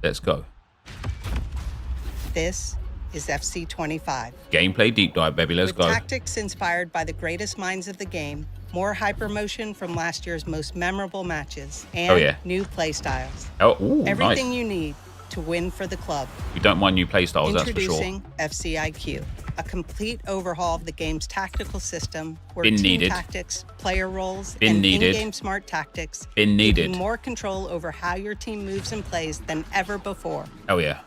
Let's go. This is FC25. Gameplay deep dive, baby. Let's go. Tactics inspired by the greatest minds of the game, more Hypermotion from last year's most memorable matches, and new play styles. Everything you need to win for the club. We don't mind new play styles, that's for sure. Introducing FCIQ, a complete overhaul of the game's tactical system, where team tactics, player roles, and in-game smart tactics give you more control over how your team moves and plays than ever before. Oh yeah.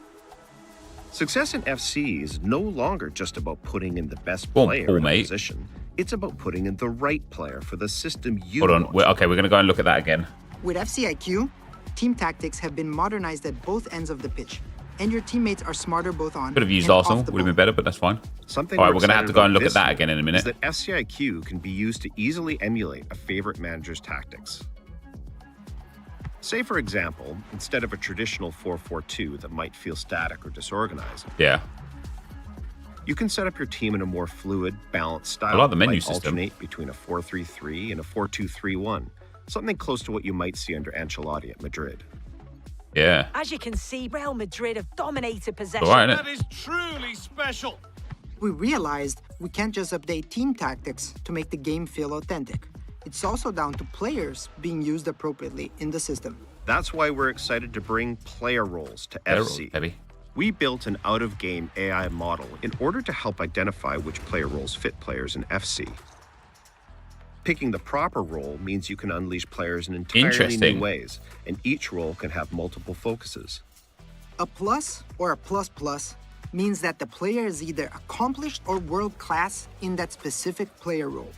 Success in FC is no longer just about putting in the best player in a position. It's about putting in the right player for the system you want. Hold on. Okay, we're going to go and look at that again. With FCIQ, team tactics have been modernized at both ends of the pitch, and your teammates are smarter both on. Could have used Arsenal. Would have been better, but that's fine. All right, we're going to have to go and look at that again in a minute. Is that FCIQ can be used to easily emulate a favorite manager's tactics. Say, for example, instead of a traditional 4-4-2 that might feel static or disorganized, you can set up your team in a more fluid, balanced style. I like the menu system. Alternate between a 4-3-3 and a 4-2-3-1, something close to what you might see under Ancelotti at Madrid. Yeah. As you can see, Real Madrid have dominated possession. That is truly special. We realized we can't just update team tactics to make the game feel authentic. It's also down to players being used appropriately in the system. That's why we're excited to bring player roles to FC. We built an out-of-game AI model in order to help identify which player roles fit players in FC. Picking the proper role means you can unleash players in entirely new ways, and each role can have multiple focuses. A plus or a plus means that the player is either accomplished or world-class in that specific player role.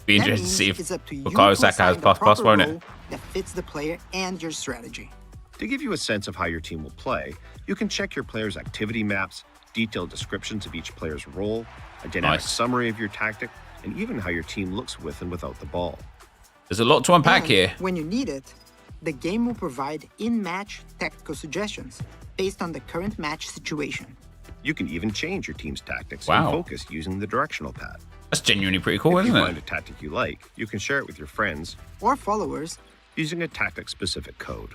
Be interested to see if Bukayo Saka has plus, won't it? That fits the player and your strategy. To give you a sense of how your team will play, you can check your players' activity maps, detailed descriptions of each player's role, a dynamic summary of your tactic, and even how your team looks with and without the ball. There's a lot to unpack here. When you need it, the game will provide in-match tactical suggestions based on the current match situation. You can even change your team's tactics and focus using the directional pad. That's genuinely pretty cool, isn't it? If you find a tactic you like, you can share it with your friends or followers using a tactic-specific code.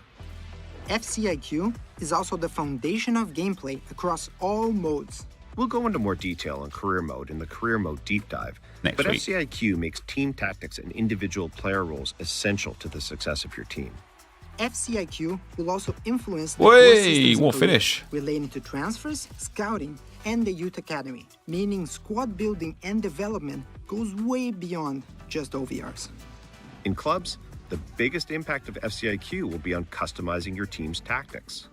FCIQ is also the foundation of gameplay across all modes. We'll go into more detail on career mode in the career mode deep dive, but FCIQ makes team tactics and individual player roles essential to the success of your team. FCIQ will also influence the finish relating to transfers, scouting, and the youth academy, meaning squad building and development goes way beyond just OVRs. In clubs, the biggest impact of FCIQ will be on customizing your team's tactics.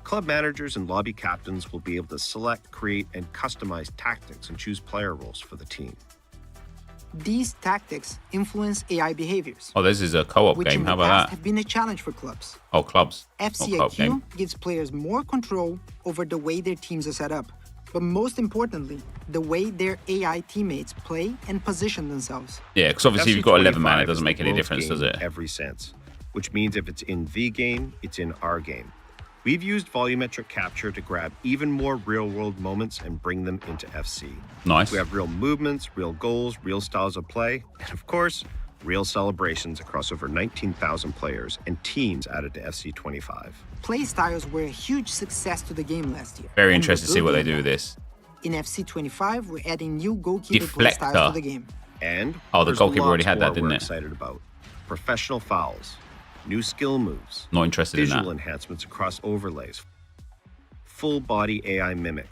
Club managers and lobby captains will be able to select, create, and customize tactics and choose player roles for the team. These tactics influence AI behaviors. Oh, this is a co-op game. How about that? Which have been a challenge for clubs. Oh, clubs. FCIQ gives players more control over the way their teams are set up, but most importantly, the way their AI teammates play and position themselves. Yeah, because obviously if you've got 11 man, it doesn't make any difference, does it? Every sense, which means if it's in the game, it's in our game. We've used volumetric capture to grab even more real-world moments and bring them into FC. Nice. We have real movements, real goals, real styles of play, and of course, real celebrations across over 19,000 players and teams added to FC25. Play styles were a huge success to the game last year. Very interested to see what they do with this. In FC25, we're adding new goalkeeper play styles to the game. And the goalkeeper already had that, didn't we're it? Excited about professional fouls, new skill moves, not interested in that. Visual enhancements across overlays, full body AI mimic,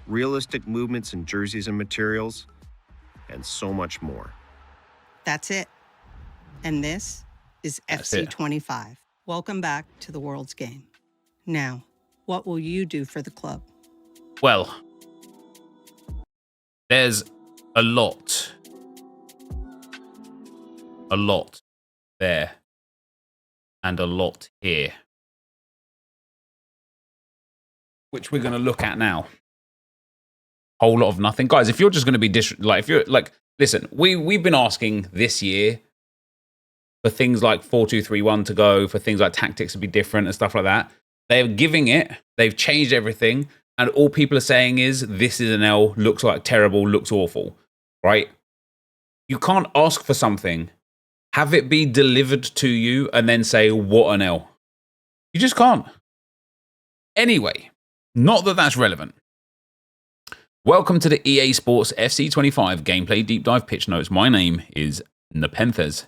realistic movements in jerseys and materials, and so much more. That's it. And this is FC25. Welcome back to the world's game. Now, what will you do for the club? Well, there's a lot there and a lot here, which we're going to look at now. Whole lot of nothing, guys. If you're just going to be if you're like, listen, we've been asking this year for things like 4-2-3-1 to go, for things like tactics to be different and stuff like that. They're giving it. They've changed everything. And all people are saying is, this is an L, looks like terrible, looks awful, right? You can't ask for something, have it be delivered to you, and then say, what an L. You just can't. Anyway, not that that's relevant. Welcome to the EA Sports FC25 Gameplay Deep Dive Pitch Notes. My name is NepentheZ,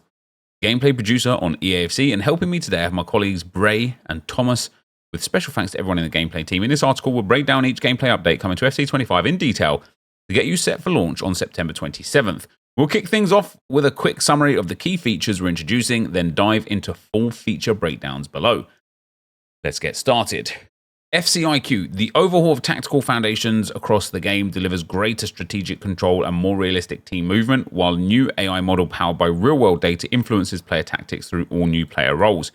gameplay producer on EAFC, and helping me today I have my colleagues Bray and Thomas, with special thanks to everyone in the gameplay team. In this article, we'll break down each gameplay update coming to FC25 in detail to get you set for launch on September 27th. We'll kick things off with a quick summary of the key features we're introducing, then dive into full feature breakdowns below. Let's get started. FCIQ, the overhaul of tactical foundations across the game, delivers greater strategic control and more realistic team movement, while new AI model powered by real-world data influences player tactics through all new player roles.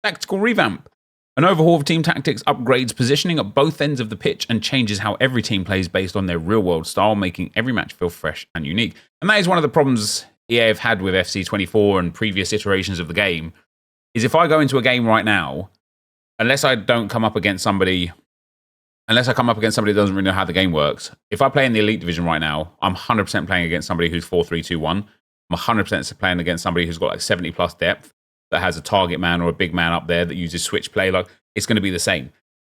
Tactical revamp. An overhaul of team tactics upgrades positioning at both ends of the pitch and changes how every team plays based on their real-world style, making every match feel fresh and unique. And that is one of the problems EA have had with FC24 and previous iterations of the game, is if I go into a game right now, unless I come up against somebody who doesn't really know how the game works, if I play in the Elite Division right now, I'm 100% playing against somebody who's 4-3-2-1. I'm 100% playing against somebody who's got like 70 plus depth, that has a target man or a big man up there that uses switch play. Like, it's going to be the same.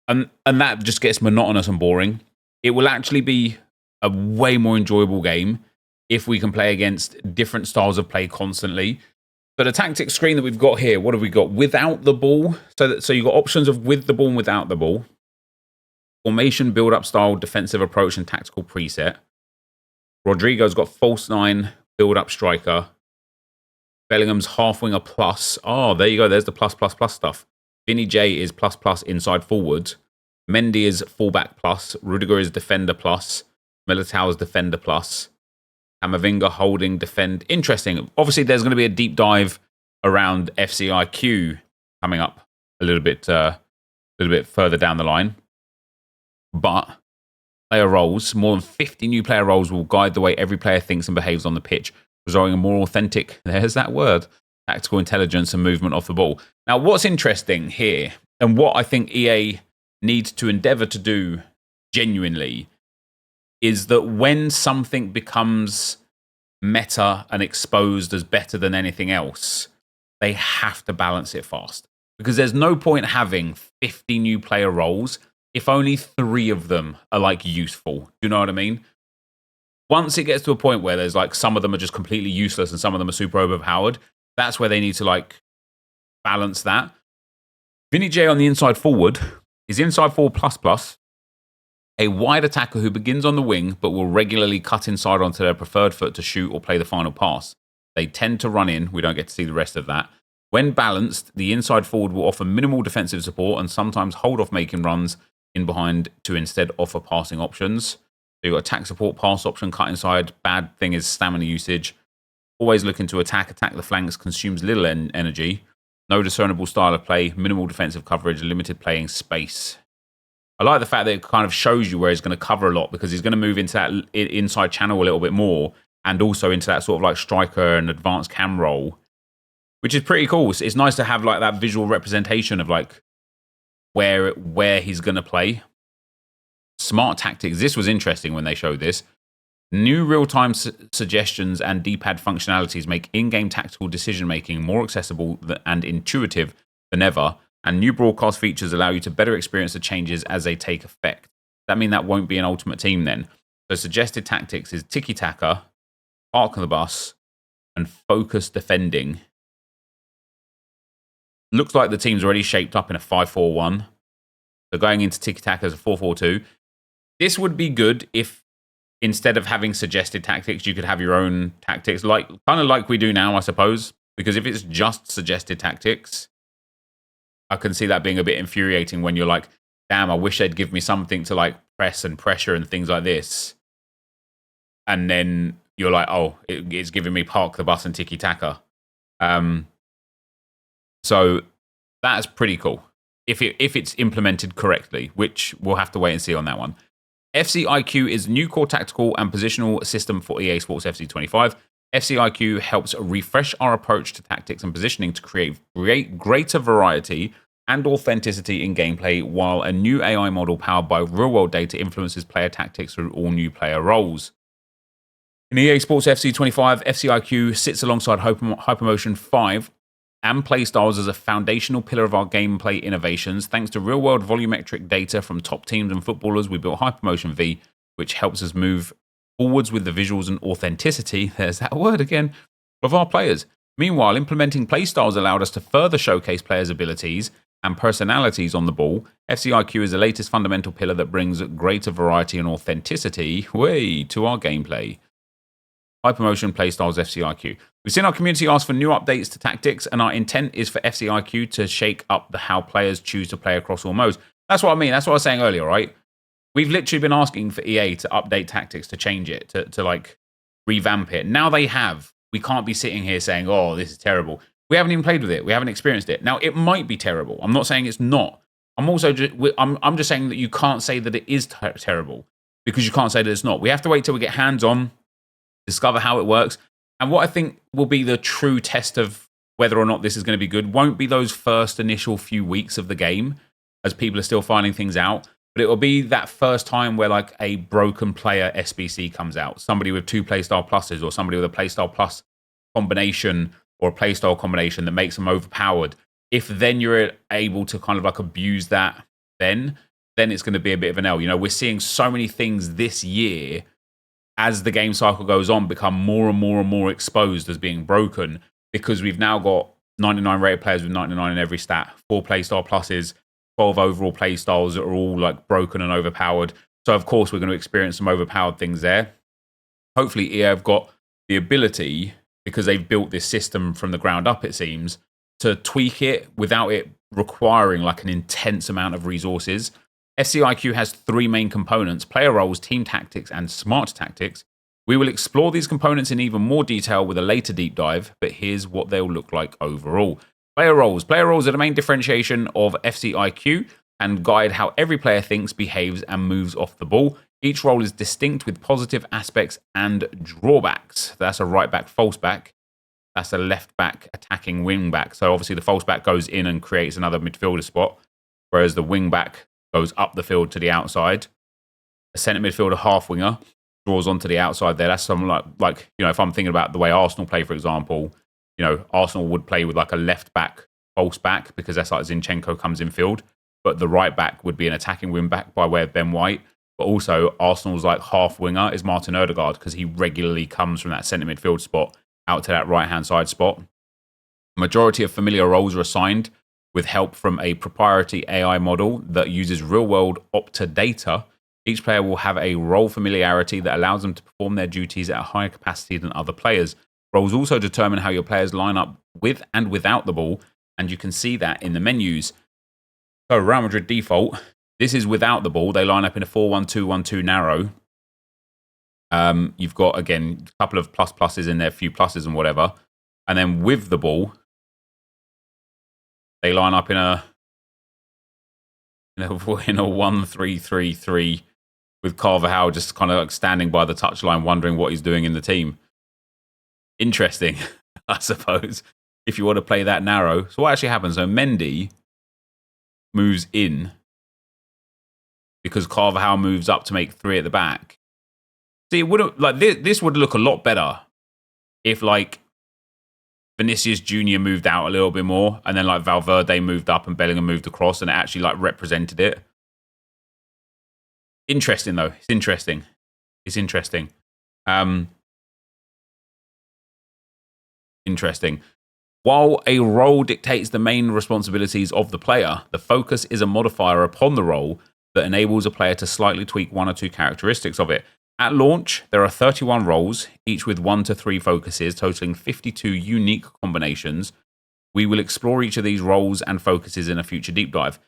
And that just gets monotonous and boring. It will actually be a way more enjoyable game if we can play against different styles of play constantly. So the tactics screen that we've got here, what have we got? Without the ball. So you've got options of with the ball and without the ball. Formation, build-up style, defensive approach, and tactical preset. Rodrigo's got false nine, build-up striker. Bellingham's half-winger plus. Oh, there you go. There's the plus stuff. Vinny J is plus inside forward. Mendy is fullback plus. Rudiger is defender plus. Militao is defender plus. Camavinga holding, defend. Interesting. Obviously, there's going to be a deep dive around FCIQ coming up a little bit further down the line. But player roles, more than 50 new player roles will guide the way every player thinks and behaves on the pitch, resulting in more authentic, there's that word, tactical intelligence and movement off the ball. Now, what's interesting here, and what I think EA needs to endeavor to do genuinely, is that when something becomes meta and exposed as better than anything else, they have to balance it fast. Because there's no point having 50 new player roles if only 3 of them are like useful. Do you know what I mean? Once it gets to a point where there's like some of them are just completely useless and some of them are super overpowered, that's where they need to like balance that. Vinny J on the inside forward is inside forward plus, a wide attacker who begins on the wing but will regularly cut inside onto their preferred foot to shoot or play the final pass. They tend to run in. We don't get to see the rest of that. When balanced, the inside forward will offer minimal defensive support and sometimes hold off making runs in behind to instead offer passing options. So you've got attack support, pass option, cut inside. Bad thing is stamina usage. Always looking to attack the flanks, consumes little energy. No discernible style of play, minimal defensive coverage, limited playing space. I like the fact that it kind of shows you where he's going to cover a lot, because he's going to move into that inside channel a little bit more, and also into that sort of like striker and advanced cam role, which is pretty cool. It's nice to have like that visual representation of like where he's going to play. Smart tactics. This was interesting when they showed this. New real-time suggestions and D-pad functionalities make in-game tactical decision-making more accessible and intuitive than ever. And new broadcast features allow you to better experience the changes as they take effect. That means that won't be an ultimate team then. So suggested tactics is tiki-taka, park the bus, and focus defending. Looks like the team's already shaped up in a 5-4-1. So going into tiki-taka as a 4-4-2. This would be good if instead of having suggested tactics, you could have your own tactics, kind of like we do now, I suppose. Because if it's just suggested tactics, I can see that being a bit infuriating when you're like, damn, I wish they'd give me something to like press and pressure and things like this. And then you're like, oh, it's giving me park the bus and tiki-taka. So that's pretty cool. If it's implemented correctly, which we'll have to wait and see on that one. FCIQ is a new core tactical and positional system for EA Sports FC25. FCIQ helps refresh our approach to tactics and positioning to create greater variety and authenticity in gameplay, while a new AI model powered by real-world data influences player tactics through all new player roles. In EA Sports FC25, FCIQ sits alongside Hypermotion 5 and playstyles as a foundational pillar of our gameplay innovations. Thanks to real-world volumetric data from top teams and footballers, we built Hypermotion V, which helps us move forwards with the visuals and authenticity, there's that word again, of our players. Meanwhile, implementing playstyles allowed us to further showcase players' abilities and personalities on the ball. FCIQ is the latest fundamental pillar that brings greater variety and authenticity to our gameplay. Hypermotion playstyles FCIQ. We've seen our community ask for new updates to tactics, and our intent is for FCIQ to shake up how players choose to play across all modes. That's what I mean. That's what I was saying earlier, right? We've literally been asking for EA to update tactics, to change it, to like revamp it. Now they have. We can't be sitting here saying, oh, this is terrible. We haven't even played with it. We haven't experienced it. Now, it might be terrible. I'm not saying it's not. I'm just saying that you can't say that it is terrible because you can't say that it's not. We have to wait till we get hands-on, discover how it works. And what I think will be the true test of whether or not this is going to be good won't be those first initial few weeks of the game as people are still finding things out. But it will be that first time where like a broken player SBC comes out. Somebody with 2 playstyle pluses or somebody with a playstyle plus combination or a playstyle combination that makes them overpowered. If then you're able to kind of like abuse that, then it's going to be a bit of an L. You know, we're seeing so many things this year as the game cycle goes on become more and more and more exposed as being broken because we've now got 99 rated players with 99 in every stat, 4 playstyle pluses, 12 overall playstyles that are all like broken and overpowered. So of course we're going to experience some overpowered things there. Hopefully EA have got the ability, because they've built this system from the ground up, it seems, to tweak it without it requiring like an intense amount of resources. FCIQ has 3 main components: player roles, team tactics, and smart tactics. We will explore these components in even more detail with a later deep dive, but here's what they'll look like overall. Player roles. Player roles are the main differentiation of FCIQ and guide how every player thinks, behaves, and moves off the ball. Each role is distinct with positive aspects and drawbacks. That's a right back, false back. That's a left back, attacking wing back. So obviously the false back goes in and creates another midfielder spot, whereas the wing back goes up the field to the outside. A centre midfielder, half winger, draws onto the outside there. That's something like you know, if I'm thinking about the way Arsenal play, for example, you know, Arsenal would play with like a left back, false back, because that's like Zinchenko comes in field. But the right back would be an attacking wing back by way of Ben White. But also, Arsenal's like half winger is Martin Odegaard because he regularly comes from that centre midfield spot out to that right-hand side spot. Majority of familiar roles are assigned with help from a proprietary AI model that uses real-world Opta data. Each player will have a role familiarity that allows them to perform their duties at a higher capacity than other players. Roles also determine how your players line up with and without the ball, and you can see that in the menus. So Real Madrid default, this is without the ball. They line up in a 4-1-2-1-2 narrow. You've got, again, a couple of pluses in there, a few pluses and whatever. And then with the ball, they line up in a 1-3-3-3 with Carvajal just kind of like standing by the touchline wondering what he's doing in the team. Interesting, I suppose, if you want to play that narrow. So what actually happens? So Mendy moves in because Carvajal moves up to make 3 at the back. See, it wouldn't like this would look a lot better if like Vinicius Jr. moved out a little bit more, and then like Valverde moved up and Bellingham moved across, and it actually like represented it. Interesting though. It's interesting. It's interesting. Interesting. While a role dictates the main responsibilities of the player, the focus is a modifier upon the role that enables a player to slightly tweak 1 or 2 characteristics of it. At launch, there are 31 roles, each with 1 to 3 focuses, totaling 52 unique combinations. We will explore each of these roles and focuses in a future deep dive.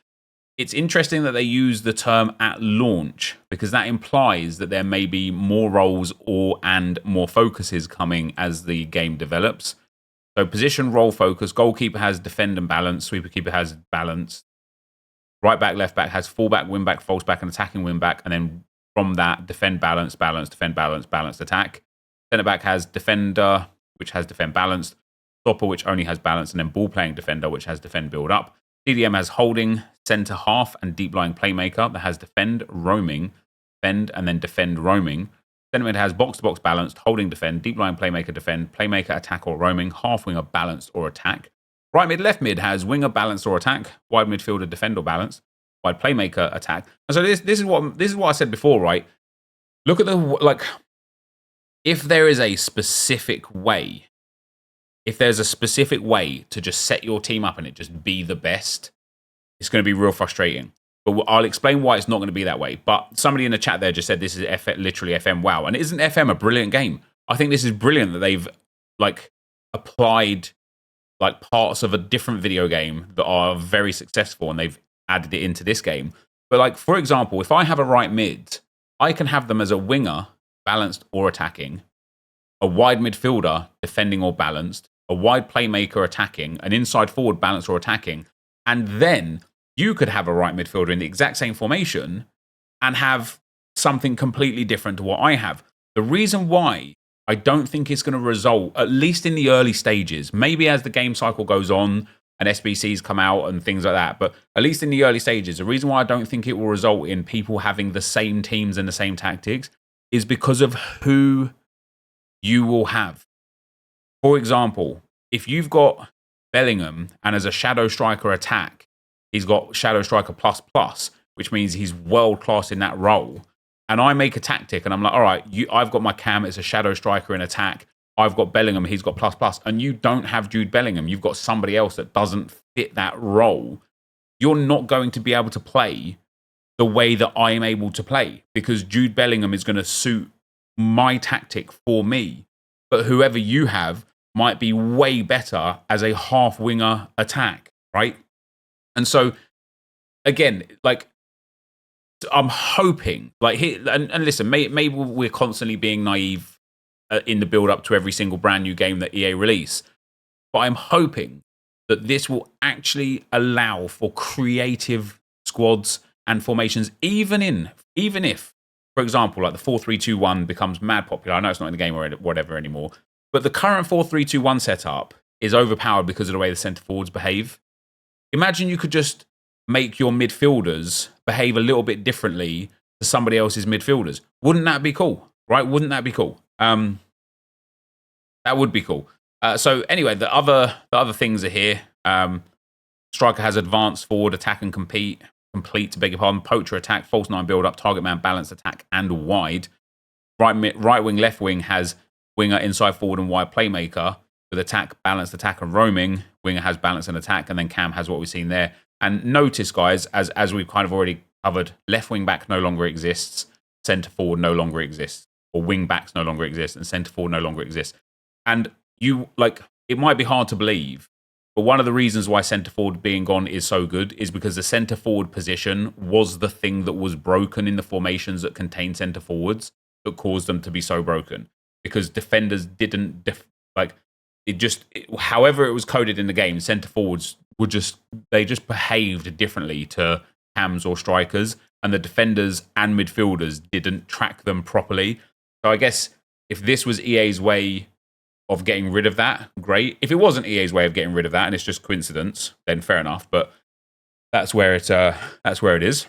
It's interesting that they use the term at launch, because that implies that there may be more roles and more focuses coming as the game develops. So position, role, focus. Goalkeeper has defend and balance. Sweeper keeper has balance. Right back, left back has fullback, wing back, false back, and attacking wing back. And then from that, defend, balance, balance, defend, balance, balanced attack. Centre back has defender, which has defend balanced. Stopper, which only has balance. And then ball playing defender, which has defend build up. CDM has holding, centre half, and deep lying playmaker that has defend, roaming, defend, and then defend, roaming. Centre mid has box-to-box balanced, holding, defend, deep lying playmaker, defend, playmaker, attack or roaming, half winger, balanced or attack. Right mid, left mid has winger, balance, or attack. Wide midfielder, defend or balance. Wide playmaker, attack. And so this is what I said before, right? Look at the, like, if there is a specific way, if there's a specific way to just set your team up and it just be the best, it's going to be real frustrating. But I'll explain why it's not going to be that way. But somebody in the chat there just said this is literally FM. Wow. And isn't FM a brilliant game? I think this is brilliant that they've like applied like parts of a different video game that are very successful and they've added it into this game. But like, for example, if I have a right mid, I can have them as a winger, balanced or attacking, a wide midfielder, defending or balanced, a wide playmaker attacking, an inside forward, balanced or attacking, and then you could have a right midfielder in the exact same formation and have something completely different to what I have. The reason why I don't think it's going to result, at least in the early stages, maybe as the game cycle goes on and SBCs come out and things like that, but at least in the early stages, the reason why I don't think it will result in people having the same teams and the same tactics is because of who you will have. For example, if you've got Bellingham and as a shadow striker attack, he's got shadow striker plus, which means he's world class in that role. And I make a tactic and I'm like, all right, I've got my Cam, it's a shadow striker in attack. I've got Bellingham, he's got plus. And you don't have Jude Bellingham. You've got somebody else that doesn't fit that role. You're not going to be able to play the way that I am able to play because Jude Bellingham is going to suit my tactic for me. But whoever you have might be way better as a half winger attack, right? And so, again, like, I'm hoping, like, and listen, maybe we're constantly being naive in the build up to every single brand new game that EA release, but I'm hoping that this will actually allow for creative squads and formations, even if, for example, like the 4-3-2-1 becomes mad popular. I know it's not in the game or whatever anymore, but the current 4-3-2-1 setup is overpowered because of the way the centre forwards behave. Imagine you could just make your midfielders behave a little bit differently to somebody else's midfielders. Wouldn't that be cool? Right? Wouldn't that be cool? That would be cool. So anyway, the other things are here. Striker has advanced, forward, attack and complete, beg your pardon, poacher attack, false nine build up, target man, balanced attack, and wide. Right wing, left wing has winger, inside forward, and wide playmaker with attack, balanced attack, and roaming. Winger has balance and attack, and then Cam has what we've seen there. And notice, guys, as we've kind of already covered, left wing back no longer exists, centre forward no longer exists, or wing backs no longer exist, and centre forward no longer exists. And you, like, it might be hard to believe, but one of the reasons why centre forward being gone is so good is because the centre forward position was the thing that was broken in the formations that contain centre forwards that caused them to be so broken. Because defenders didn't, however it was coded in the game, centre forwards they just behaved differently to cams or strikers, and the defenders and midfielders didn't track them properly. So I guess if this was EA's way of getting rid of that, great. If it wasn't EA's way of getting rid of that and it's just coincidence, then fair enough. But that's where it is.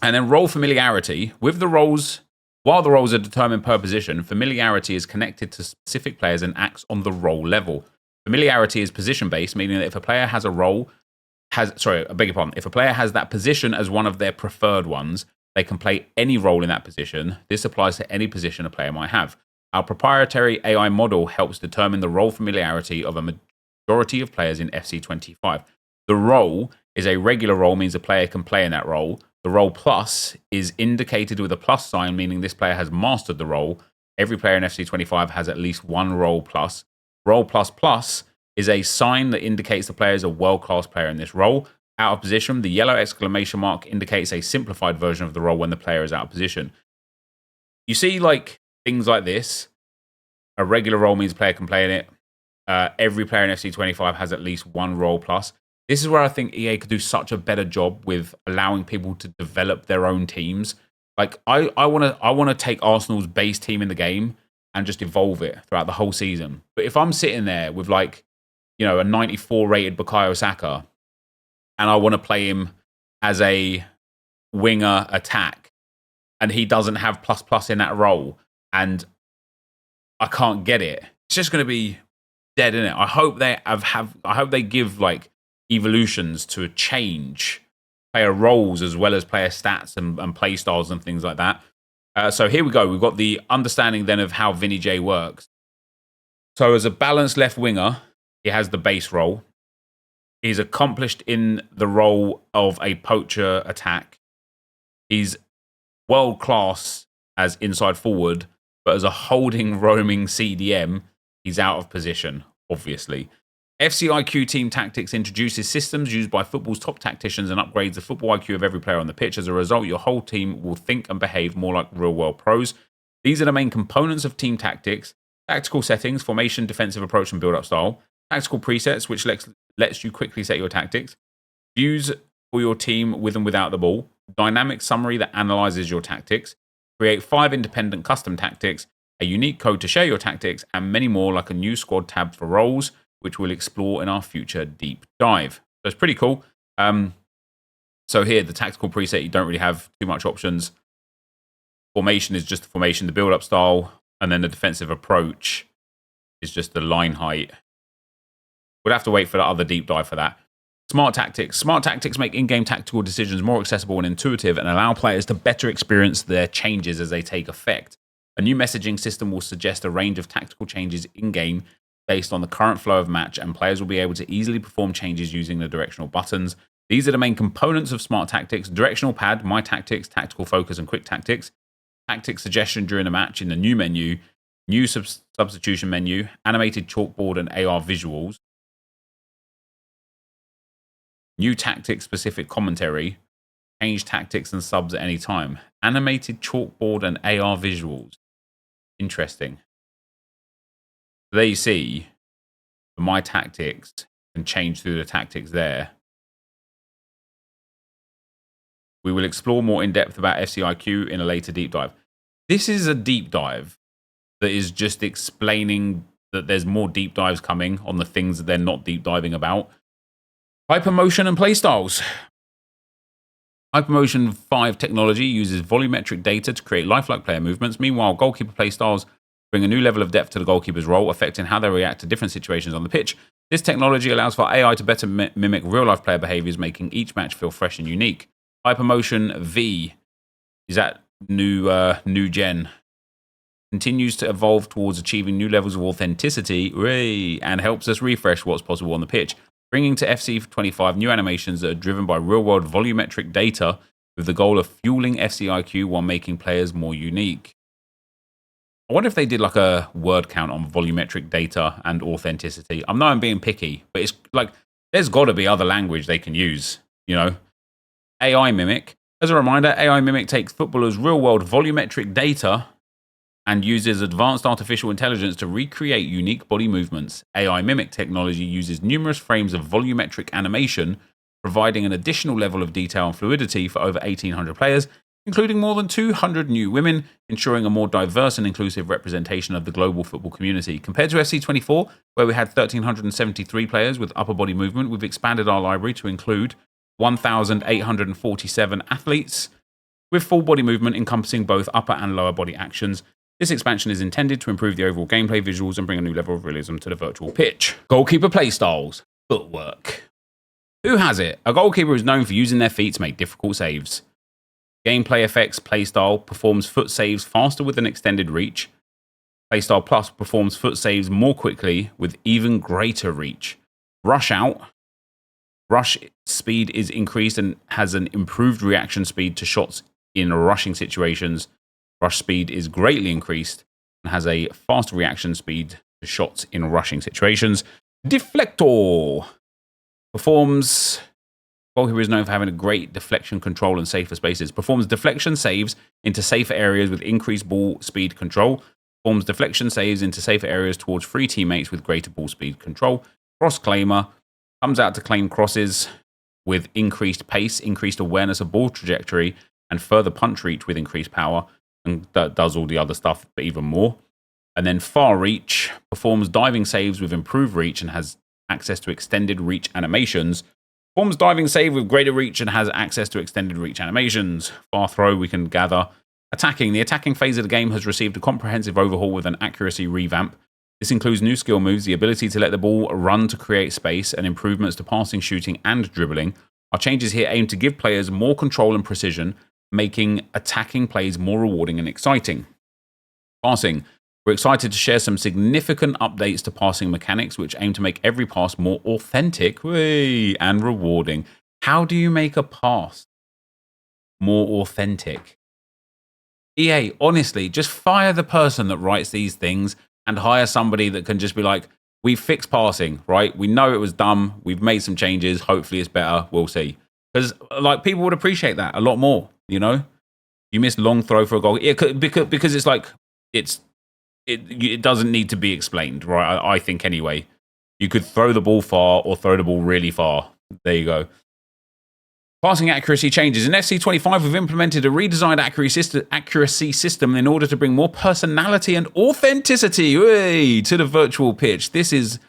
And then role familiarity with the roles. While the roles are determined per position, familiarity is connected to specific players and acts on the role level. Familiarity is position-based, meaning that if a player has if a player has that position as one of their preferred ones, they can play any role in that position. This applies to any position a player might have. Our proprietary AI model helps determine the role familiarity of a majority of players in FC25. The role is a regular role, means a player can play in that role. The role plus is indicated with a plus sign, meaning this player has mastered the role. Every player in FC25 has at least one role plus. Role plus plus is a sign that indicates the player is a world-class player in this role. Out of position, the yellow exclamation mark indicates a simplified version of the role when the player is out of position. You see, like, things like this. A regular role means a player can play in it. Every player in FC25 has at least one role plus. This is where I think EA could do such a better job with allowing people to develop their own teams. Like, I want to take Arsenal's base team in the game and just evolve it throughout the whole season. But if I'm sitting there with, like, you know, a 94 rated Bukayo Saka and I want to play him as a winger attack and he doesn't have plus in that role and I can't get it, it's just going to be dead in it. I hope they I hope they give like evolutions to change player roles as well as player stats and play styles and things like that. So here we go. We've got the understanding then of how Vinny J works. So as a balanced left winger, he has the base role. He's accomplished in the role of a poacher attack. He's world class as inside forward, but as a holding roaming CDM, he's out of position, obviously. FC IQ Team Tactics introduces systems used by football's top tacticians and upgrades the football IQ of every player on the pitch. As a result, your whole team will think and behave more like real-world pros. These are the main components of Team Tactics: tactical settings, formation, defensive approach, and build-up style. Tactical presets, which lets you quickly set your tactics. Views for your team with and without the ball. Dynamic summary that analyzes your tactics. Create 5 independent custom tactics. A unique code to share your tactics, and many more, like a new squad tab for roles, which we'll explore in our future deep dive. So it's pretty cool. So here, the tactical preset, you don't really have too much options. Formation is just the formation, the build-up style, and then the defensive approach is just the line height. We'll have to wait for the other deep dive for that. Smart tactics. Smart tactics make in-game tactical decisions more accessible and intuitive and allow players to better experience their changes as they take effect. A new messaging system will suggest a range of tactical changes in-game based on the current flow of match, and players will be able to easily perform changes using the directional buttons. These are the main components of Smart Tactics: directional pad, My Tactics, Tactical Focus, and Quick Tactics. Tactic suggestion during the match in the new menu, new substitution menu, animated chalkboard and AR visuals, new tactic-specific commentary, change tactics and subs at any time, animated chalkboard and AR visuals. Interesting. There you see, My Tactics can change through the tactics there. We will explore more in depth about FCIQ in a later deep dive. This is a deep dive that is just explaining that there's more deep dives coming on the things that they're not deep diving about. Hypermotion and playstyles. Hypermotion 5 technology uses volumetric data to create lifelike player movements. Meanwhile, goalkeeper playstyles bring a new level of depth to the goalkeeper's role, affecting how they react to different situations on the pitch. This technology allows for AI to better mimic real-life player behaviors, making each match feel fresh and unique. Hypermotion V is that new gen. Continues to evolve towards achieving new levels of authenticity and helps us refresh what's possible on the pitch, bringing to FC25 new animations that are driven by real-world volumetric data with the goal of fueling FCIQ while making players more unique. I wonder if they did like a word count on volumetric data and authenticity. I know I'm being picky, but it's like there's got to be other language they can use, you know. AI Mimic. As a reminder, AI Mimic takes footballers' real-world volumetric data and uses advanced artificial intelligence to recreate unique body movements. AI Mimic technology uses numerous frames of volumetric animation, providing an additional level of detail and fluidity for over 1,800 players, including more than 200 new women, ensuring a more diverse and inclusive representation of the global football community. Compared to FC24, where we had 1,373 players with upper body movement, we've expanded our library to include 1,847 athletes with full body movement encompassing both upper and lower body actions. This expansion is intended to improve the overall gameplay visuals and bring a new level of realism to the virtual pitch. Goalkeeper playstyles. Footwork. Who has it? A goalkeeper is known for using their feet to make difficult saves. Gameplay effects playstyle performs foot saves faster with an extended reach. Playstyle Plus performs foot saves more quickly with even greater reach. Rush out. Rush speed is increased and has an improved reaction speed to shots in rushing situations. Rush speed is greatly increased and has a faster reaction speed to shots in rushing situations. Deflector performs. Goalkeeper is known for having a great deflection control and safer spaces. Performs deflection saves into safer areas with increased ball speed control. Performs deflection saves into safer areas towards free teammates with greater ball speed control. Cross claimer comes out to claim crosses with increased pace, increased awareness of ball trajectory, and further punch reach with increased power. And that does all the other stuff, but even more. And then Far Reach performs diving saves with improved reach and has access to extended reach animations. Performs diving save with greater reach and has access to extended reach animations. Far Throw, we can gather. Attacking. The attacking phase of the game has received a comprehensive overhaul with an accuracy revamp. This includes new skill moves, the ability to let the ball run to create space, and improvements to passing, shooting, and dribbling. Our changes here aim to give players more control and precision, making attacking plays more rewarding and exciting. Passing. We're excited to share some significant updates to passing mechanics, which aim to make every pass more authentic and rewarding. How do you make a pass more authentic? EA, honestly, just fire the person that writes these things and hire somebody that can just be like, we fixed passing, right? We know it was dumb. We've made some changes. Hopefully it's better. We'll see. Because like people would appreciate that a lot more, you know? You missed long throw for a goal. Yeah, because it's like, it doesn't need to be explained, right? I think anyway. You could throw the ball far or throw the ball really far. There you go. Passing accuracy changes. In FC25, we've implemented a redesigned accuracy system in order to bring more personality and authenticity to the virtual pitch. This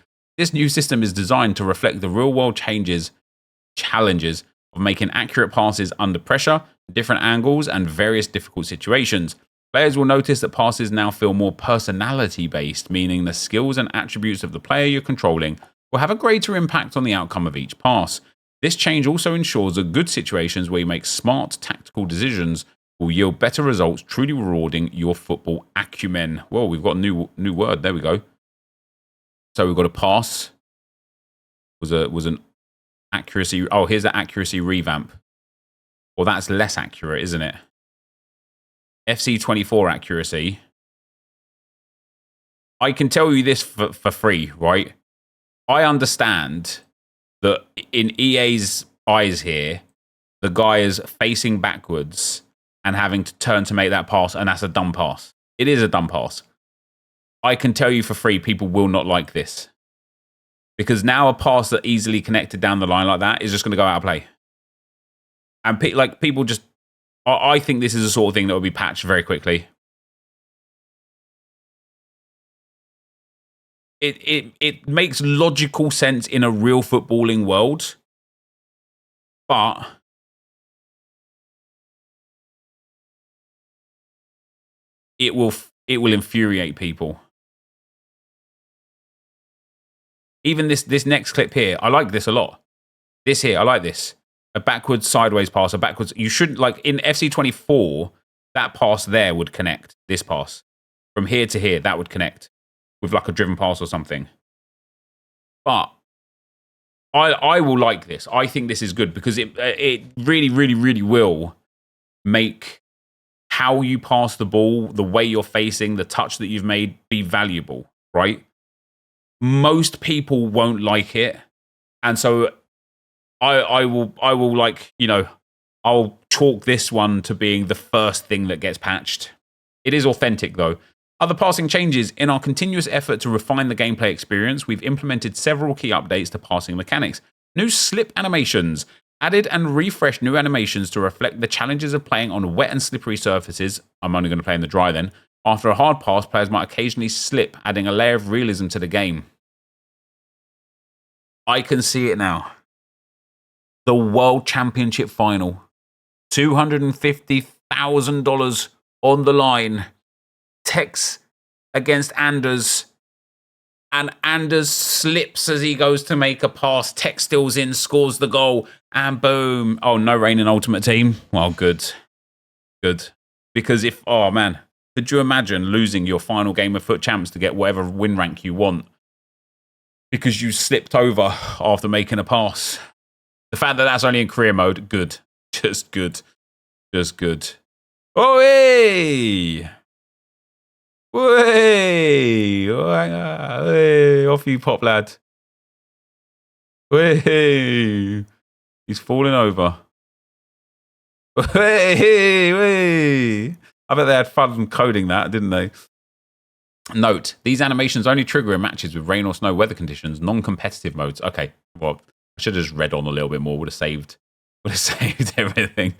new system is designed to reflect the real-world challenges of making accurate passes under pressure, different angles, and various difficult situations. Players will notice that passes now feel more personality-based, meaning the skills and attributes of the player you're controlling will have a greater impact on the outcome of each pass. This change also ensures that good situations where you make smart tactical decisions will yield better results, truly rewarding your football acumen. Well, we've got a new word. There we go. So we've got a pass. Was an accuracy. Oh, here's the accuracy revamp. Well, that's less accurate, isn't it? FC24 accuracy. I can tell you this for free, right? I understand that in EA's eyes here, the guy is facing backwards and having to turn to make that pass, and that's a dumb pass. It is a dumb pass. I can tell you for free, people will not like this. Because now a pass that easily connected down the line like that is just going to go out of play. And people just... I think this is the sort of thing that will be patched very quickly. It makes logical sense in a real footballing world, but it will infuriate people. Even this next clip here, I like this a lot. This here, I like this. A backwards sideways pass, a backwards. You shouldn't, like in FC24, that pass there would connect. This pass from here to here, that would connect with like a driven pass or something. But I will like this. I think this is good because it really, really, really will make how you pass the ball, the way you're facing, the touch that you've made be valuable, right? Most people won't like it, and so I will like, you know, I'll chalk this one to being the first thing that gets patched. It is authentic though. Other passing changes. In our continuous effort to refine the gameplay experience, we've implemented several key updates to passing mechanics. New slip animations. Added and refreshed new animations to reflect the challenges of playing on wet and slippery surfaces. I'm only going to play in the dry then. After a hard pass, players might occasionally slip, adding a layer of realism to the game. I can see it now. The World Championship final. $250,000 on the line. Tex against Anders. And Anders slips as he goes to make a pass. Tex steals in, scores the goal. And boom. Oh, no rain in Ultimate Team. Well, good. Good. Because if... Oh, man. Could you imagine losing your final game of Foot Champs to get whatever win rank you want? Because you slipped over after making a pass. The fact that that's only in career mode, good. Just good. Just good. Oh, hey! Hey! Hey! Off you pop, lad. Hey! He's falling over. Hey! Hey! I bet they had fun coding that, didn't they? Note, these animations only trigger in matches with rain or snow weather conditions, non-competitive modes. Okay, well, I should have just read on a little bit more, would have saved everything.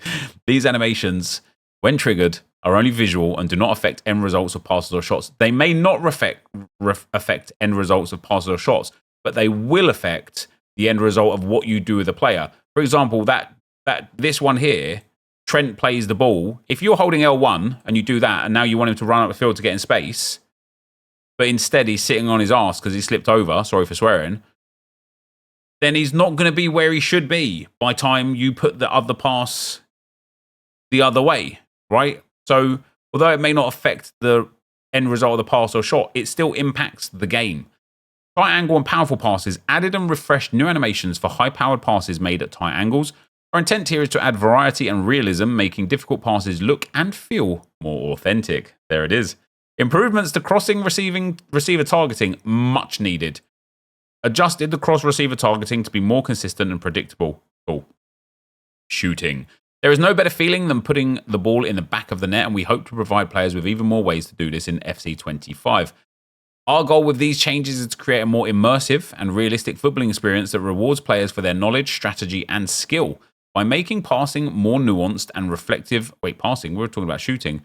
These animations, when triggered, are only visual and do not affect end results of passes or shots. They may not affect end results of passes or shots, but they will affect the end result of what you do with a player. For example, this one here, Trent plays the ball. If you're holding L1 and you do that, and now you want him to run up the field to get in space, but instead he's sitting on his ass because he slipped over, sorry for swearing, then he's not going to be where he should be by the time you put the other pass the other way, right? So although it may not affect the end result of the pass or shot, it still impacts the game. Tight angle and powerful passes added and refreshed new animations for high-powered passes made at tight angles. Our intent here is to add variety and realism, making difficult passes look and feel more authentic. There it is. Improvements to crossing, receiver targeting, much needed. Adjusted the cross receiver targeting to be more consistent and predictable. Cool. Shooting. There is no better feeling than putting the ball in the back of the net, and we hope to provide players with even more ways to do this in FC25. Our goal with these changes is to create a more immersive and realistic footballing experience that rewards players for their knowledge, strategy, and skill. By making passing more nuanced and reflective, passing, we're talking about shooting,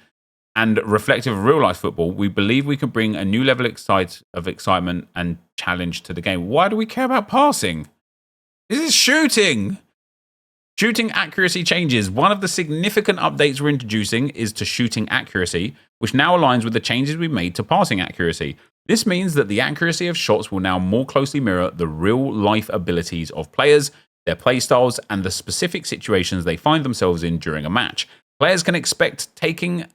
and reflective of real-life football, we believe we can bring a new level of excitement and challenge to the game. Why do we care about passing? This is shooting! Shooting accuracy changes. One of the significant updates we're introducing is to shooting accuracy, which now aligns with the changes we've made to passing accuracy. This means that the accuracy of shots will now more closely mirror the real-life abilities of players, their playstyles, and the specific situations they find themselves in during a match. Players can expect taking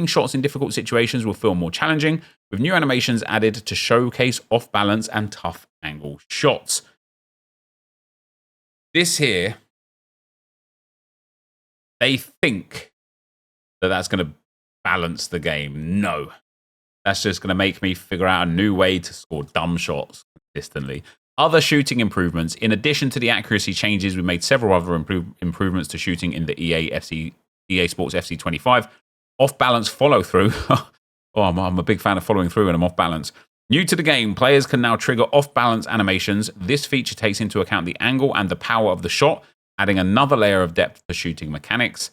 shots in difficult situations will feel more challenging, with new animations added to showcase off-balance and tough angle shots. This here, they think that that's going to balance the game. No. That's just going to make me figure out a new way to score dumb shots consistently. Other shooting improvements. In addition to the accuracy changes, we made several other improvements to shooting in the EA Sports FC25. Off-balance follow-through. I'm a big fan of following through when I'm off-balance. New to the game, players can now trigger off-balance animations. This feature takes into account the angle and the power of the shot, adding another layer of depth to shooting mechanics.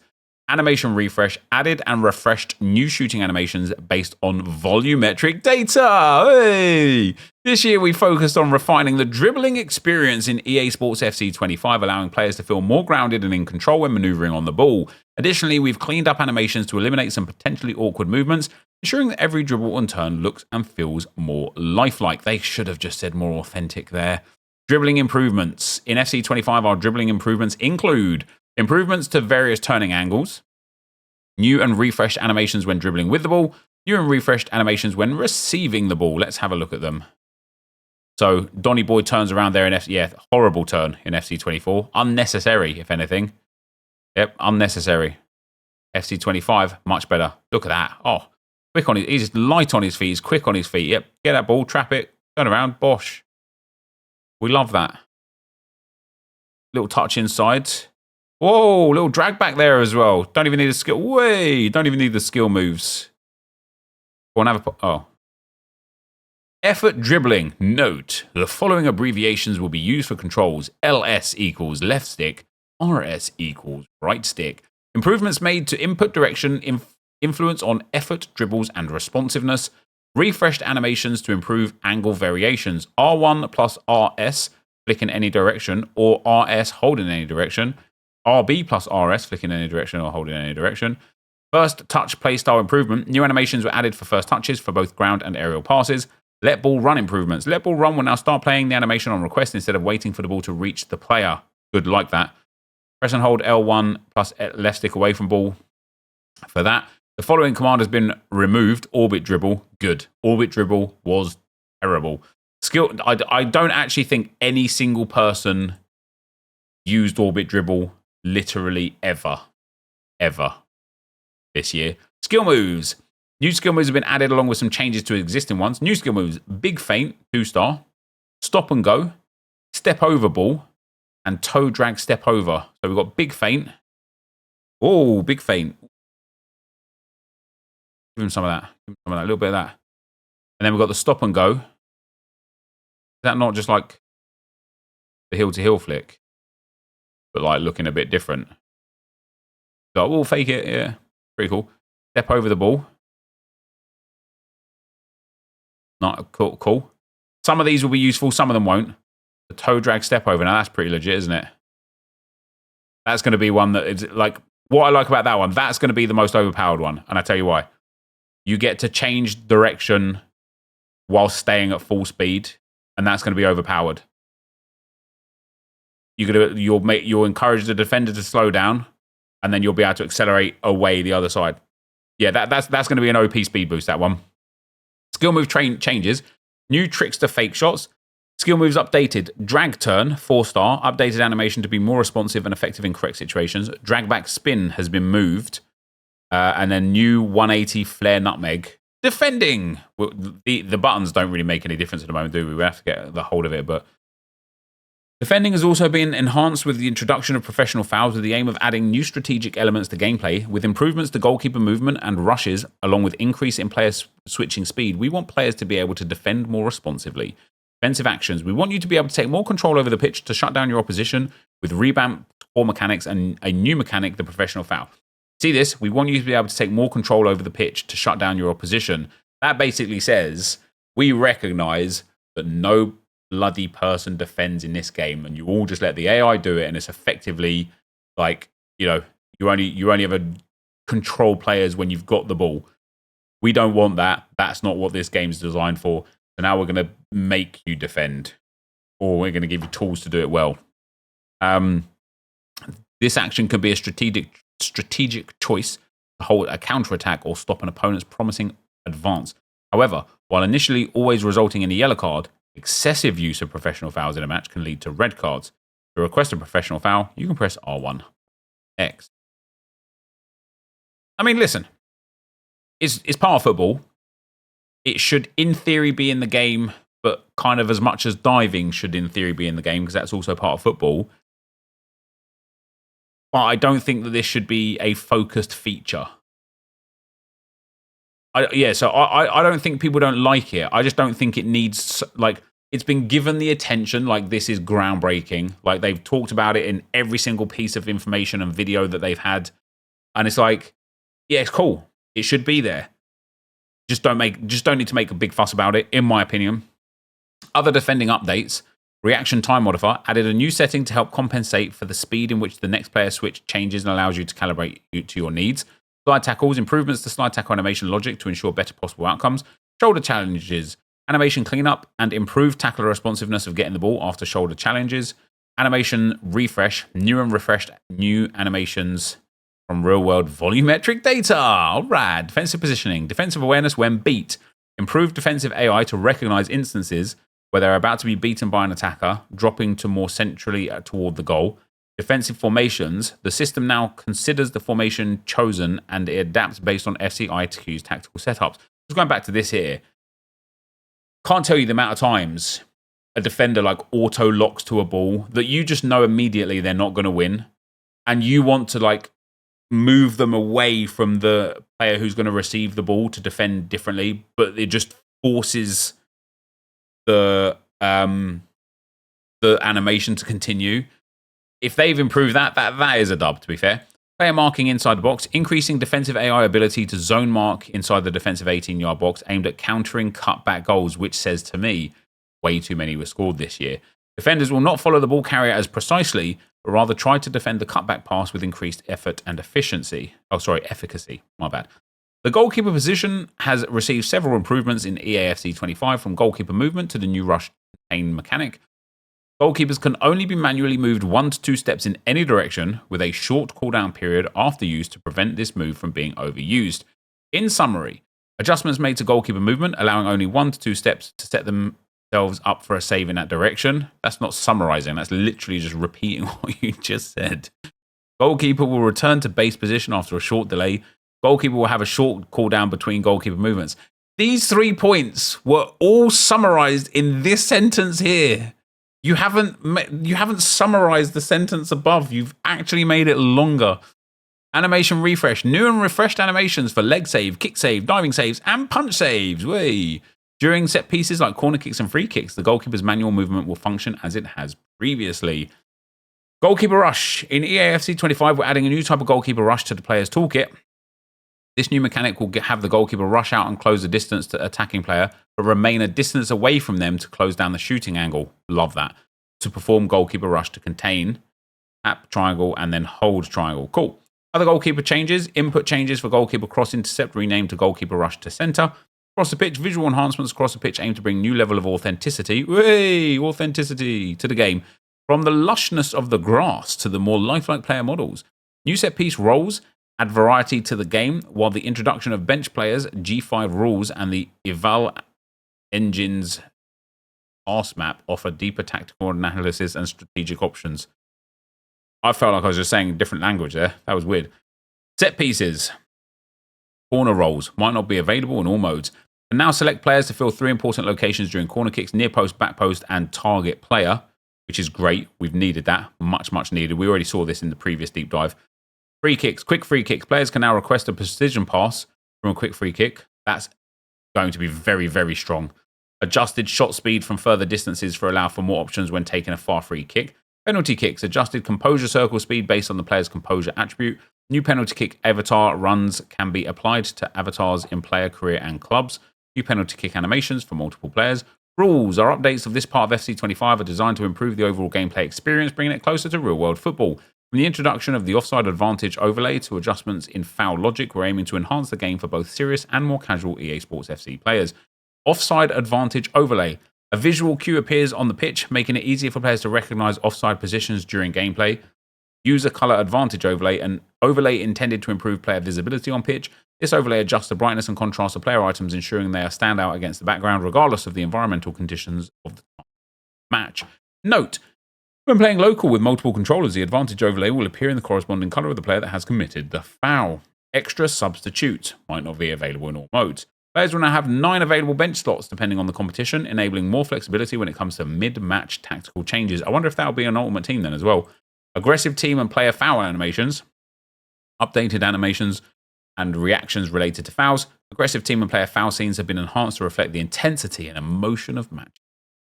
Animation refresh added and refreshed new shooting animations based on volumetric data. Hey! This year we focused on refining the dribbling experience in EA Sports FC25, allowing players to feel more grounded and in control when maneuvering on the ball. Additionally, we've cleaned up animations to eliminate some potentially awkward movements, ensuring that every dribble and turn looks and feels more lifelike. They should have just said more authentic there. Dribbling improvements. In FC25, our dribbling improvements include improvements to various turning angles, new and refreshed animations when dribbling with the ball, new and refreshed animations when receiving the ball. Let's have a look at them. So, Donny Boy turns around there in horrible turn in FC24. Unnecessary, if anything. Yep, unnecessary. FC25, much better. Look at that. Oh, quick on his, he's light on his feet, he's quick on his feet. Yep, get that ball, trap it, turn around, bosh. We love that. Little touch inside. Whoa, little drag back there as well. Don't even need a skill. Way, don't even need the skill moves. Go on, have a... Oh. Effort dribbling. Note, the following abbreviations will be used for controls. LS equals left stick. RS equals right stick. Improvements made to input direction, influence on effort, dribbles, and responsiveness. Refreshed animations to improve angle variations. R1 plus RS, flick in any direction, or RS, hold in any direction. RB plus RS, flick in any direction or hold in any direction. First touch playstyle improvement. New animations were added for first touches for both ground and aerial passes. Let ball run improvements. Let ball run will now start playing the animation on request instead of waiting for the ball to reach the player. Good, like that. Press and hold L1 plus left stick away from ball. For that, the following command has been removed. Orbit dribble. Good. Orbit dribble was terrible. Skill. I don't actually think any single person used orbit dribble literally ever this year. Skill moves. New skill moves have been added along with some changes to existing ones. New skill moves. Big feint, 2-star. Stop and go. Step over ball. And toe drag step over. So we've got big feint. Oh, big feint. Give him some of that. Give him some of that. A little bit of that. And then we've got the stop and go. Is that not just like the heel-to-heel flick? But like looking a bit different. So we'll fake it, yeah. Pretty cool. Step over the ball. Not cool. Some of these will be useful, some of them won't. The toe drag step over. Now that's pretty legit, isn't it? That's going to be one that is like, what I like about that one, that's going to be the most overpowered one. And I tell you why. You get to change direction while staying at full speed, and that's going to be overpowered. You'll encourage the defender to slow down, and then you'll be able to accelerate away the other side. Yeah, that's going to be an OP speed boost, that one. Skill move changes. New tricks to fake shots. Skill moves updated. Drag turn, 4-star. Updated animation to be more responsive and effective in correct situations. Drag back spin has been moved. And then new 180 flare nutmeg. Defending. The buttons don't really make any difference at the moment, do we? We have to get the hold of it, but defending has also been enhanced with the introduction of professional fouls with the aim of adding new strategic elements to gameplay. With improvements to goalkeeper movement and rushes, along with increase in player switching speed, we want players to be able to defend more responsively. Defensive actions. We want you to be able to take more control over the pitch to shut down your opposition with revamped core mechanics and a new mechanic, the professional foul. See this? We want you to be able to take more control over the pitch to shut down your opposition. That basically says we recognize that no bloody person defends in this game, and you all just let the AI do it, and it's effectively like, you only ever control players when you've got the ball. We don't want that. That's not what this game's designed for. So now we're going to make you defend, or we're going to give you tools to do it well. This action can be a strategic choice to hold a counterattack or stop an opponent's promising advance. However, while initially always resulting in a yellow card, excessive use of professional fouls in a match can lead to red cards. To request a professional foul, you can press R1X. I mean, listen, it's part of football. It should, in theory, be in the game, but kind of as much as diving should, in theory, be in the game, because that's also part of football. But I don't think that this should be a focused feature. I don't think people don't like it. I just don't think it needs, like, it's been given the attention, like this is groundbreaking. Like they've talked about it in every single piece of information and video that they've had. And it's like, yeah, it's cool. It should be there. Just don't need to make a big fuss about it, in my opinion. Other defending updates. Reaction time modifier added a new setting to help compensate for the speed in which the next player switch changes and allows you to calibrate to your needs. Slide tackles, improvements to slide tackle animation logic to ensure better possible outcomes. Shoulder challenges, animation cleanup, and improved tackler responsiveness of getting the ball after shoulder challenges. Animation refresh, new and refreshed new animations from real-world volumetric data. All right. Defensive positioning, defensive awareness when beat. Improved defensive AI to recognize instances where they're about to be beaten by an attacker, dropping to more centrally toward the goal. Defensive formations. The system now considers the formation chosen and it adapts based on FCIQ's tactical setups. Just going back to this here. Can't tell you the amount of times a defender like auto locks to a ball that you just know immediately they're not going to win. And you want to like move them away from the player who's going to receive the ball to defend differently, but it just forces the animation to continue. If they've improved that is a dub, to be fair. Player marking inside the box, increasing defensive AI ability to zone mark inside the defensive 18-yard box aimed at countering cutback goals, which says to me, way too many were scored this year. Defenders will not follow the ball carrier as precisely, but rather try to defend the cutback pass with increased effort and efficiency. Efficacy. My bad. The goalkeeper position has received several improvements in EA FC25, from goalkeeper movement to the new rush contain mechanic. Goalkeepers can only be manually moved 1 to 2 steps in any direction, with a short cooldown period after use to prevent this move from being overused. In summary, adjustments made to goalkeeper movement, allowing only 1 to 2 steps to set themselves up for a save in that direction. That's not summarizing, that's literally just repeating what you just said. Goalkeeper will return to base position after a short delay. Goalkeeper will have a short cooldown between goalkeeper movements. These 3 points were all summarized in this sentence here. You haven't summarized the sentence above. You've actually made it longer. Animation refresh. New and refreshed animations for leg save, kick save, diving saves, and punch saves. Way. During set pieces like corner kicks and free kicks, the goalkeeper's manual movement will function as it has previously. Goalkeeper rush. In EA FC25, we're adding a new type of goalkeeper rush to the player's toolkit. This new mechanic will have the goalkeeper rush out and close the distance to attacking player, but remain a distance away from them to close down the shooting angle. Love that. To perform goalkeeper rush to contain, tap triangle, and then hold triangle. Cool. Other goalkeeper changes. Input changes for goalkeeper cross intercept renamed to goalkeeper rush to center. Across the pitch, visual enhancements across the pitch aim to bring new level of authenticity to the game. From the lushness of the grass to the more lifelike player models. New set-piece roles add variety to the game, while the introduction of bench players, G5 rules, and the eval engine's pass map offer deeper tactical analysis and strategic options. I felt like I was just saying a different language there. That was weird. Set pieces. Corner rolls might not be available in all modes. And now select players to fill 3 important locations during corner kicks, near post, back post, and target player, which is great. We've needed that. Much, much needed. We already saw this in the previous deep dive. Free kicks. Quick free kicks. Players can now request a precision pass from a quick free kick. That's going to be very, very strong. Adjusted shot speed from further distances for allow for more options when taking a far free kick. Penalty kicks. Adjusted composure circle speed based on the player's composure attribute. New penalty kick avatar runs can be applied to avatars in player, career, and clubs. New penalty kick animations for multiple players. Rules. Our updates of this part of FC25 are designed to improve the overall gameplay experience, bringing it closer to real-world football. From the introduction of the offside advantage overlay to adjustments in foul logic, we're aiming to enhance the game for both serious and more casual EA Sports FC players. Offside advantage overlay. A visual cue appears on the pitch, making it easier for players to recognize offside positions during gameplay. User color advantage overlay, an overlay intended to improve player visibility on pitch. This overlay adjusts the brightness and contrast of player items, ensuring they stand out against the background, regardless of the environmental conditions of the match. Note, when playing local with multiple controllers, the advantage overlay will appear in the corresponding color of the player that has committed the foul. Extra substitute might not be available in all modes. Players will now have 9 available bench slots depending on the competition, enabling more flexibility when it comes to mid-match tactical changes. I wonder if that'll be an ultimate team then as well. Aggressive team and player foul animations. Updated animations and reactions related to fouls. Aggressive team and player foul scenes have been enhanced to reflect the intensity and emotion of match.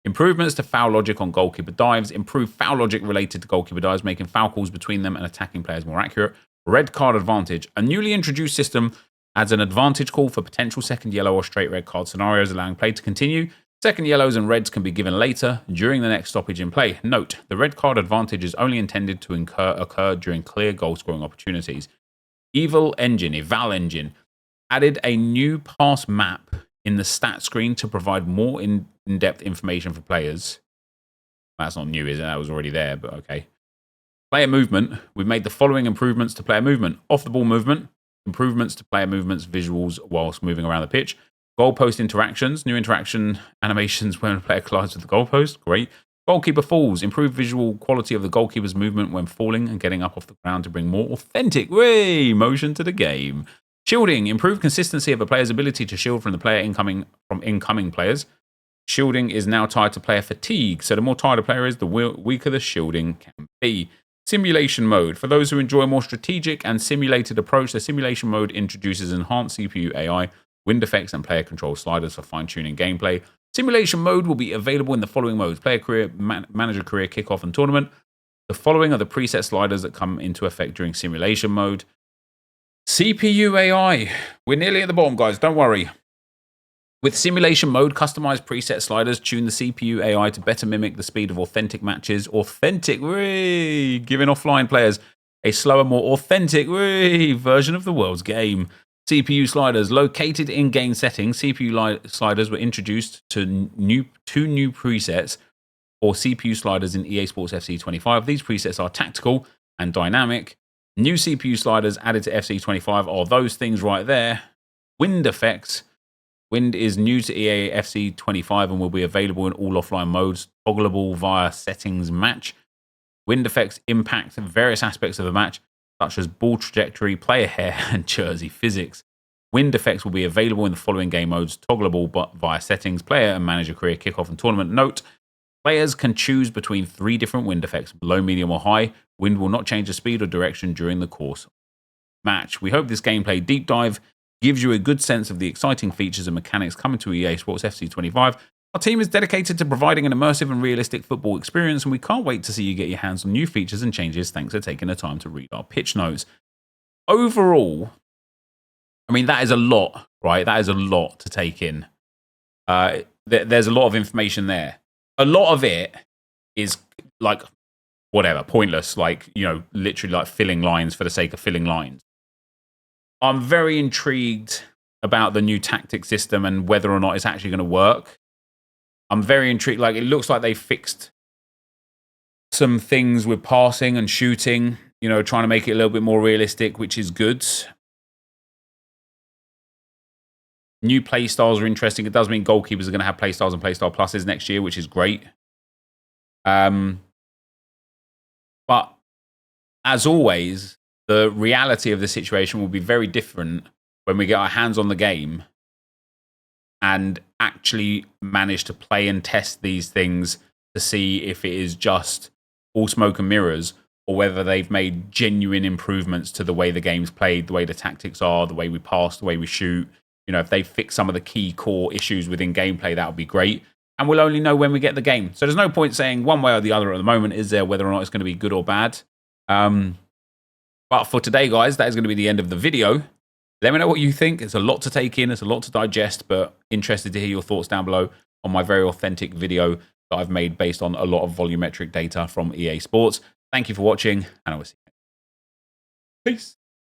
Improvements to foul logic on goalkeeper dives. Improved foul logic related to goalkeeper dives, making foul calls between them and attacking players more accurate. Red card advantage. A newly introduced system adds an advantage call for potential second yellow or straight red card scenarios, allowing play to continue. Second yellows and reds can be given later during the next stoppage in play. Note, the red card advantage is only intended to occur during clear goal scoring opportunities. Eval engine, added a new pass map in the stat screen to provide more in-depth information for players. That's not new, is it? That was already there, but okay. Player movement. We've made the following improvements to player movement. Off the ball movement. Improvements to player movements, visuals whilst moving around the pitch. Goalpost interactions. New interaction animations when a player collides with the goalpost. Great. Goalkeeper falls. Improved visual quality of the goalkeeper's movement when falling and getting up off the ground to bring more authentic motion to the game. Shielding. Improved consistency of a player's ability to shield from the player incoming players. Shielding is now tied to player fatigue, so the more tired a player is, the weaker the shielding can be. Simulation mode. For those who enjoy a more strategic and simulated approach, the simulation mode introduces enhanced CPU AI, wind effects, and player control sliders for fine-tuning gameplay. Simulation mode will be available in the following modes: player career, manager career, kickoff, and tournament. The following are the preset sliders that come into effect during simulation mode. CPU AI. We're nearly at the bottom, guys. Don't worry. With simulation mode, customized preset sliders tune the CPU AI to better mimic the speed of authentic matches. Giving offline players a slower, more authentic version of the world's game. CPU sliders. Located in game settings, CPU sliders were introduced to two new presets for CPU sliders in EA Sports FC25. These presets are tactical and dynamic. New CPU sliders added to FC25 are those things right there. Wind effects. Wind is new to EA FC25 and will be available in all offline modes, toggleable via settings match. Wind effects impact various aspects of the match, such as ball trajectory, player hair, and jersey physics. Wind effects will be available in the following game modes, toggleable but via settings, player and manager career, kickoff, and tournament. Note, players can choose between 3 different wind effects, low, medium, or high. Wind will not change the speed or direction during the course of the match. We hope this gameplay deep dive gives you a good sense of the exciting features and mechanics coming to EA Sports FC25. Our team is dedicated to providing an immersive and realistic football experience, and we can't wait to see you get your hands on new features and changes. Thanks for taking the time to read our pitch notes. Overall, I mean, that is a lot, right? That is a lot to take in. There's a lot of information there. A lot of it is like, whatever, pointless, like, you know, literally like filling lines for the sake of filling lines. I'm very intrigued about the new tactic system and whether or not it's actually going to work. I'm very intrigued. Like, it looks like they fixed some things with passing and shooting, you know, trying to make it a little bit more realistic, which is good. New play styles are interesting. It does mean goalkeepers are going to have play styles and play style pluses next year, which is great. But as always, the reality of the situation will be very different when we get our hands on the game and actually manage to play and test these things to see if it is just all smoke and mirrors or whether they've made genuine improvements to the way the game's played, the way the tactics are, the way we pass, the way we shoot. You know, if they fix some of the key core issues within gameplay, that would be great. And we'll only know when we get the game. So there's no point saying one way or the other at the moment, is there, whether or not it's going to be good or bad. But for today, guys, that is going to be the end of the video. Let me know what you think. It's a lot to take in. It's a lot to digest, but interested to hear your thoughts down below on my very authentic video that I've made based on a lot of volumetric data from EA Sports. Thank you for watching, and I will see you. Peace.